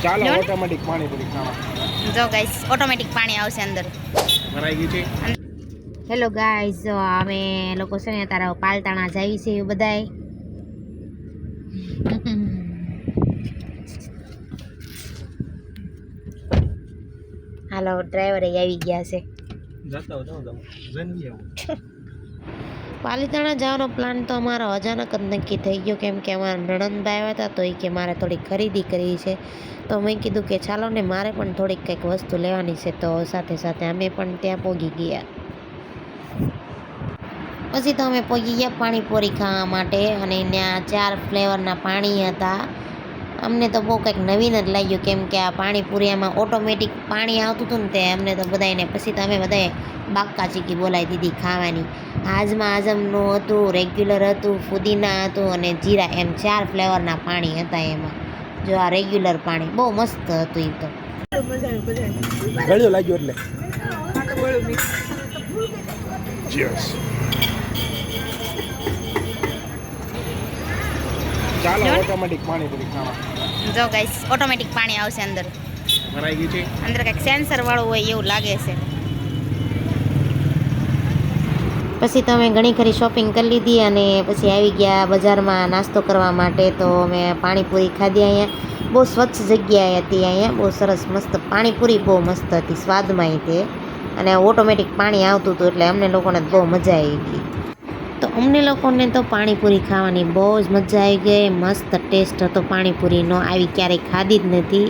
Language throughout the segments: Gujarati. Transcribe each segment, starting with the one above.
ચાલો ઓટોમેટિક પાણીપુરી ખાવા. જો ગાઈસ ઓટોમેટિક પાણી આવશે અંદર. ભરાઈ ગઈ છે. હેલો ગાઈસ, જો અમે લોકો છે ને તારા પાલતાણા જાય છે બધાય. હાલો ડ્રાઈવરે આવી ગયા છે. પાલીતાણા જવાનો પ્લાન તો અમારો અચાનક જ નક્કી થઈ ગયો, કેમ કે અમારા નણંદભાઈ આવ્યા હતા તો એ કે મારે થોડી ખરીદી કરવી છે. તો મેં કીધું કે ચાલો ને મારે પણ થોડીક કંઈક વસ્તુ લેવાની છે, તો સાથે સાથે અમે પણ ત્યાં પહોંચી ગયા. પછી તો અમે પહોંચી ગયા પાણીપુરી ખાવા માટે, અને ત્યાં 4 ફ્લેવરના પાણી હતા. અમને તો બહુ કંઈક નવીન જ લાગ્યું, કેમ કે આ પાણીપુરીમાં ઓટોમેટિક પાણી આવતું હતું ને તે અમને તો બધાને. પછી તો અમે બધાએ બાક્કા ચીકી બોલાવી દીધી ખાવાની. આજમાં આઝમનું હતું, રેગ્યુલર હતું, ફુદીના હતું અને જીરા, એમ 4 ફ્લેવરના પાણી હતા એમાં. જો આ રેગ્યુલર પાણી બહુ મસ્ત હતું. એ તો ગળ્યો લાગ્યો એટલે ચાલો ઓટોમેટિક પાણીપુરી ખાવા. જો ગાઈસ ઓટોમેટિક પાણી આવશે અંદર. ભરાઈ ગઈ છે. અંદર કંઈક સેન્સર વાળું હોય એવું લાગે છે. પછી તો અમે ઘણી ખરી શોપિંગ કરી લીધી અને પછી આવી ગયા બજારમાં નાસ્તો કરવા માટે. તો અમે પાણીપુરી ખાધી. અહીંયા બહુ સ્વચ્છ જગ્યાએ હતી, અહીંયા બહુ સરસ મસ્ત પાણીપુરી બહુ મસ્ત હતી સ્વાદમાં તે. અને ઓટોમેટિક પાણી આવતું હતું એટલે અમને લોકોને બહુ મજા આવી ગઈ. તો અમને લોકોને તો પાણીપુરી ખાવાની બહુ જ મજા આવી ગઈ. મસ્ત ટેસ્ટ હતો પાણીપુરીનો, આવી ક્યારેય ખાધી જ નથી.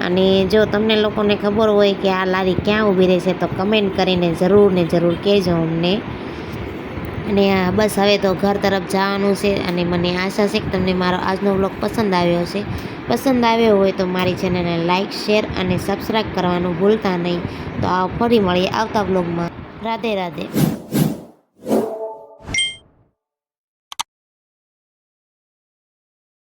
અને જો તમને લોકોને ખબર હોય કે આ લારી ક્યાં ઊભી રહેશે તો કમેન્ટ કરીને જરૂર ને જરૂર કહેજો અમને. અને બસ હવે તો ઘર તરફ જવાનું છે. અને મને આશા છે કે તમને મારો આજનો વ્લોગ પસંદ આવ્યો હશે. પસંદ આવ્યો હોય તો મારી ચેનલને લાઇક, શેર અને સબસ્ક્રાઈબ કરવાનું ભૂલતા નહીં. તો ફરી મળીએ આવતા વ્લોગમાં. રાધે રાધે.